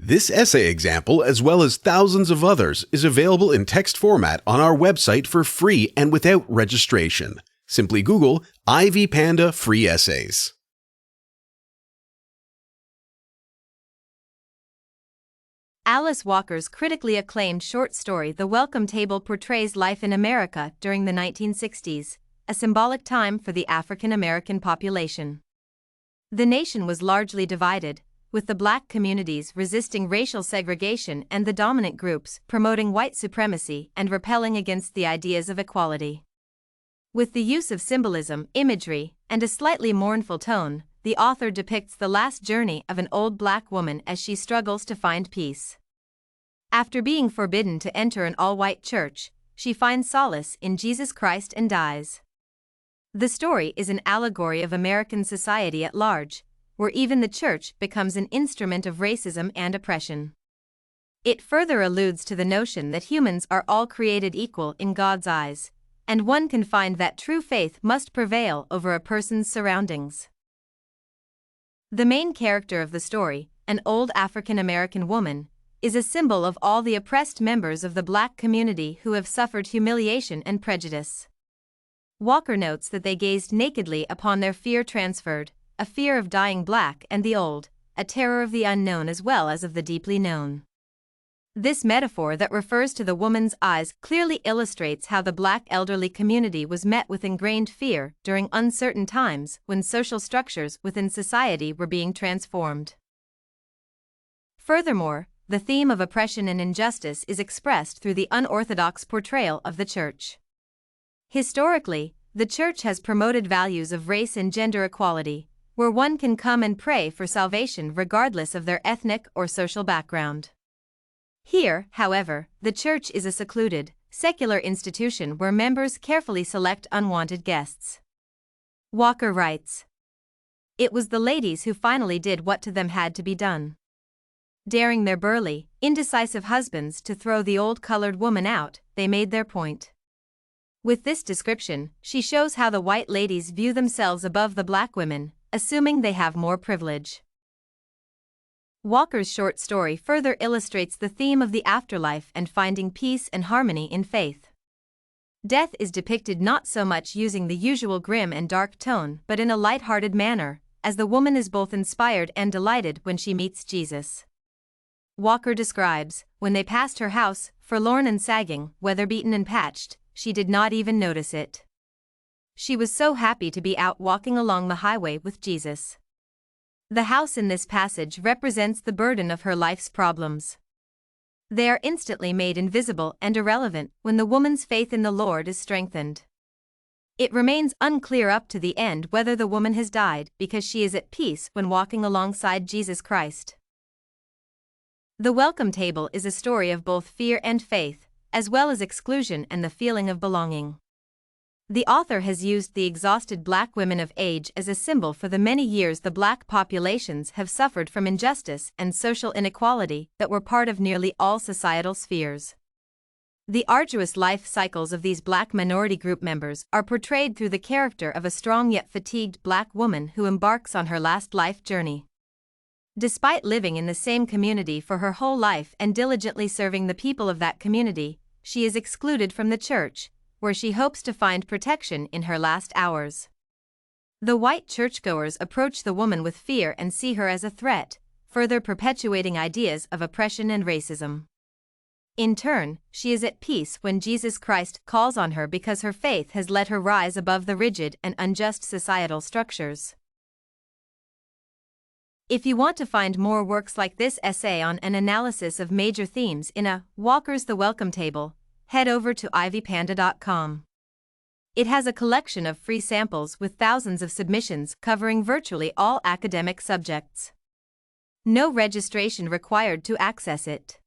This essay example, as well as thousands of others, is available in text format on our website for free and without registration. Simply Google Ivy Panda Free Essays. Alice Walker's critically acclaimed short story The Welcome Table portrays life in America during the 1960s, a symbolic time for the African American population. The nation was largely divided, with the black communities resisting racial segregation and the dominant groups promoting white supremacy and repelling against the ideas of equality. With the use of symbolism, imagery, and a slightly mournful tone, the author depicts the last journey of an old black woman as she struggles to find peace. After being forbidden to enter an all-white church, she finds solace in Jesus Christ and dies. The story is an allegory of American society at large, where even the church becomes an instrument of racism and oppression. It further alludes to the notion that humans are all created equal in God's eyes, and one can find that true faith must prevail over a person's surroundings. The main character of the story, an old African American woman, is a symbol of all the oppressed members of the black community who have suffered humiliation and prejudice. Walker notes that they gazed nakedly upon their fear transferred, a fear of dying black and the old, a terror of the unknown as well as of the deeply known. This metaphor that refers to the woman's eyes clearly illustrates how the black elderly community was met with ingrained fear during uncertain times when social structures within society were being transformed. Furthermore, the theme of oppression and injustice is expressed through the unorthodox portrayal of the church. Historically, the church has promoted values of race and gender equality, where one can come and pray for salvation regardless of their ethnic or social background. Here, however, the church is a secluded, secular institution where members carefully select unwanted guests. Walker writes, "It was the ladies who finally did what to them had to be done. Daring their burly, indecisive husbands to throw the old colored woman out, they made their point." With this description, she shows how the white ladies view themselves above the black women, assuming they have more privilege. Walker's short story further illustrates the theme of the afterlife and finding peace and harmony in faith. Death is depicted not so much using the usual grim and dark tone but in a light-hearted manner, as the woman is both inspired and delighted when she meets Jesus. Walker describes, when they passed her house, forlorn and sagging, weather-beaten and patched, she did not even notice it. She was so happy to be out walking along the highway with Jesus. The house in this passage represents the burden of her life's problems. They are instantly made invisible and irrelevant when the woman's faith in the Lord is strengthened. It remains unclear up to the end whether the woman has died because she is at peace when walking alongside Jesus Christ. The Welcome Table is a story of both fear and faith, as well as exclusion and the feeling of belonging. The author has used the exhausted black women of age as a symbol for the many years the black populations have suffered from injustice and social inequality that were part of nearly all societal spheres. The arduous life cycles of these black minority group members are portrayed through the character of a strong yet fatigued black woman who embarks on her last life journey. Despite living in the same community for her whole life and diligently serving the people of that community, she is excluded from the church, where she hopes to find protection in her last hours. The white churchgoers approach the woman with fear and see her as a threat, further perpetuating ideas of oppression and racism. In turn, she is at peace when Jesus Christ calls on her because her faith has let her rise above the rigid and unjust societal structures. If you want to find more works like this essay on an analysis of major themes in Walker's The Welcome Table, head over to ivypanda.com. It has a collection of free samples with thousands of submissions covering virtually all academic subjects. No registration required to access it.